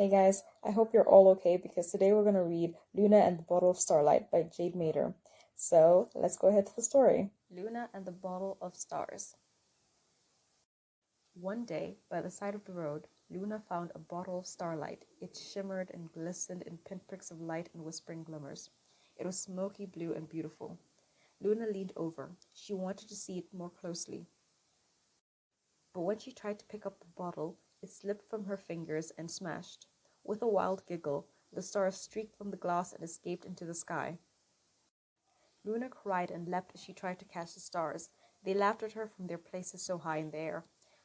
Hey guys, I hope you're all okay because today we're going to read Luna and the Bottle of Starlight by Jade Mater. So let's go ahead to the story. Luna and the Bottle of Stars. One day, by the side of the road, Luna found a bottle of starlight. It shimmered and glistened in pinpricks of light and whispering glimmers. It was smoky blue and beautiful. Luna leaned over. She wanted to see it more closely. But when she tried to pick up the bottle, it slipped from her fingers and smashed. With a wild giggle, the stars streaked from the glass and escaped into the sky. Luna cried and leapt as she tried to catch the stars. They laughed at her from their places so high in the air.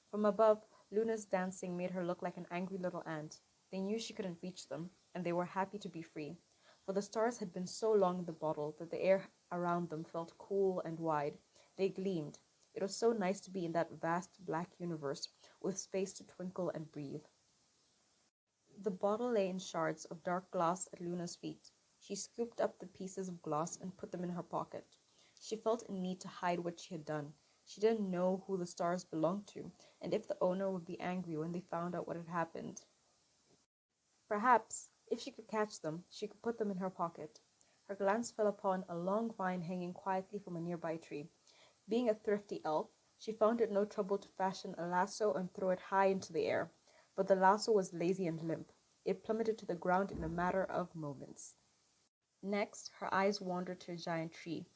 From above, Luna's dancing made her look like an angry little ant. They knew she couldn't reach them, and they were happy to be free. For the stars had been so long in the bottle that the air around them felt cool and wide. They gleamed. It was so nice to be in that vast black universe, with space to twinkle and breathe. The bottle lay in shards of dark glass at Luna's feet. She scooped up the pieces of glass and put them in her pocket. She felt a need to hide what she had done. She didn't know who the stars belonged to, and if the owner would be angry when they found out what had happened. Perhaps, if she could catch them, she could put them in her pocket. Her glance fell upon a long vine hanging quietly from a nearby tree. Being a thrifty elf, she found it no trouble to fashion a lasso and throw it high into the air. But the lasso was lazy and limp. It plummeted to the ground in a matter of moments. Next, her eyes wandered to a giant tree.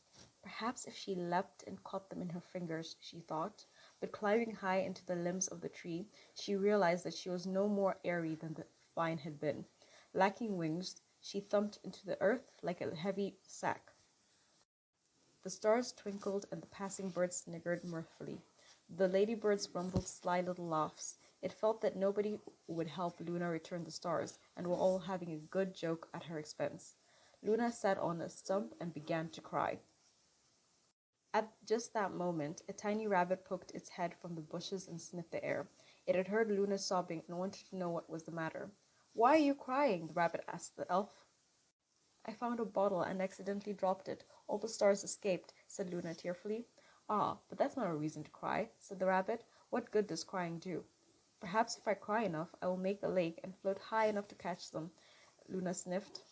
Perhaps if she leapt and caught them in her fingers, she thought, but climbing high into the limbs of the tree, she realized that she was no more airy than the vine had been. Lacking wings, she thumped into the earth like a heavy sack. The stars twinkled and the passing birds sniggered mirthfully. The ladybirds rumbled sly little laughs. It felt that nobody would help Luna return the stars, and were all having a good joke at her expense. Luna sat on a stump and began to cry. At just that moment, a tiny rabbit poked its head from the bushes and sniffed the air. It had heard Luna sobbing and wanted to know what was the matter. "Why are you crying?" the rabbit asked the elf. "I found a bottle and accidentally dropped it. All the stars escaped," said Luna tearfully. "Ah, but that's not a reason to cry," said the rabbit. "What good does crying do?" "Perhaps if I cry enough, I will make a lake and float high enough to catch them," Luna sniffed.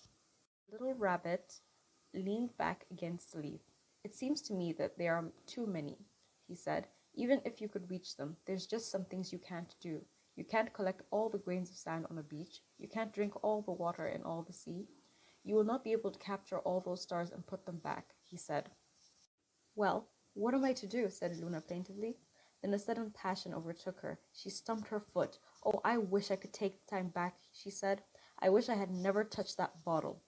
The little rabbit leaned back against the leaf. "It seems to me that there are too many," he said. "Even if you could reach them, there's just some things you can't do. You can't collect all the grains of sand on a beach. You can't drink all the water in all the sea. You will not be able to capture all those stars and put them back," he said. "Well, what am I to do?" said Luna plaintively. Then a sudden passion overtook her. She stamped her foot. "Oh, I wish I could take the time back," she said. "I wish I had never touched that bottle."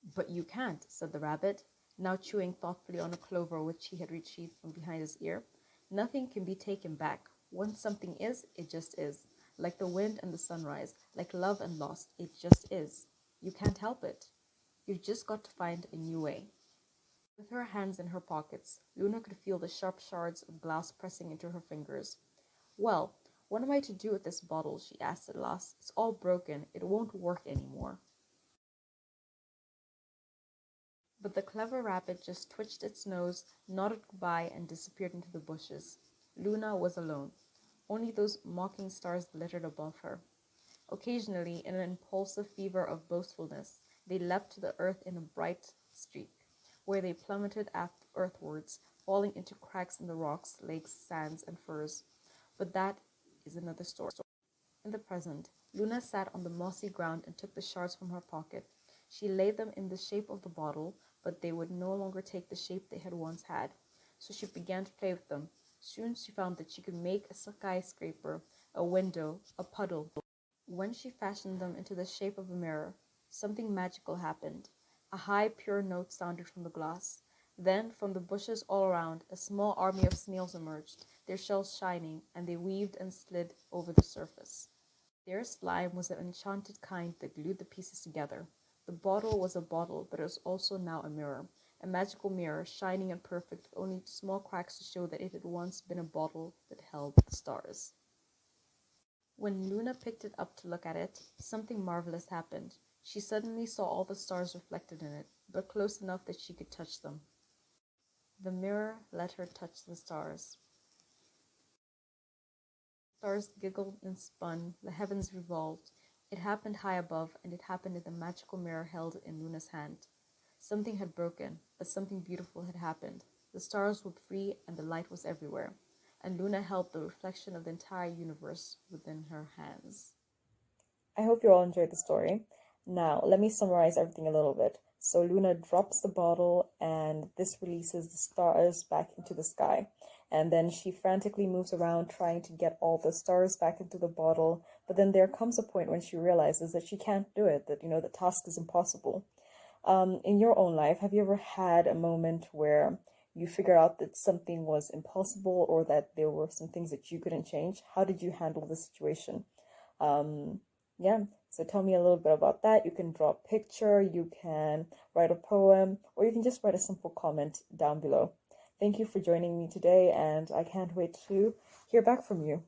"But you can't," said the rabbit, now chewing thoughtfully on a clover which he had retrieved from behind his ear. "Nothing can be taken back. Once something is, it just is. Like the wind and the sunrise, like love and loss, it just is. You can't help it. You've just got to find a new way." With her hands in her pockets, Luna could feel the sharp shards of glass pressing into her fingers. "Well, what am I to do with this bottle?" she asked at last. "It's all broken. It won't work anymore." But the clever rabbit just twitched its nose, nodded goodbye, and disappeared into the bushes. Luna was alone. Only those mocking stars glittered above her. Occasionally, in an impulsive fever of boastfulness, they leapt to the earth in a bright streak, where they plummeted earthwards, falling into cracks in the rocks, lakes, sands, and firs. But that is another story. In the present, Luna sat on the mossy ground and took the shards from her pocket. She laid them in the shape of the bottle, but they would no longer take the shape they had once had. So she began to play with them. Soon she found that she could make a skyscraper, a window, a puddle. When she fashioned them into the shape of a mirror, something magical happened. A high, pure note sounded from the glass. Then, from the bushes all around, a small army of snails emerged, their shells shining, and they weaved and slid over the surface. Their slime was an enchanted kind that glued the pieces together. The bottle was a bottle, but it was also now a magical mirror, shining and perfect, with only small cracks to show that it had once been a bottle that held the stars. When Luna picked it up to look at it, something marvelous happened. She suddenly saw all the stars reflected in it, but close enough that she could touch them. The mirror let her touch the stars. Stars giggled and spun, the heavens revolved. It happened high above, and it happened in the magical mirror held in Luna's hand. Something had broken, but something beautiful had happened. The stars were free, and the light was everywhere, and Luna held the reflection of the entire universe within her hands. I hope you all enjoyed the story. Now, let me summarize everything a little bit. So, Luna drops the bottle, and this releases the stars back into the sky. And then she frantically moves around trying to get all the stars back into the bottle. But then there comes a point when she realizes that she can't do it, that, the task is impossible. In your own life, have you ever had a moment where you figured out that something was impossible or that there were some things that you couldn't change? How did you handle the situation? Yeah, so tell me a little bit about that. You can draw a picture, you can write a poem, or you can just write a simple comment down below. Thank you for joining me today, and I can't wait to hear back from you.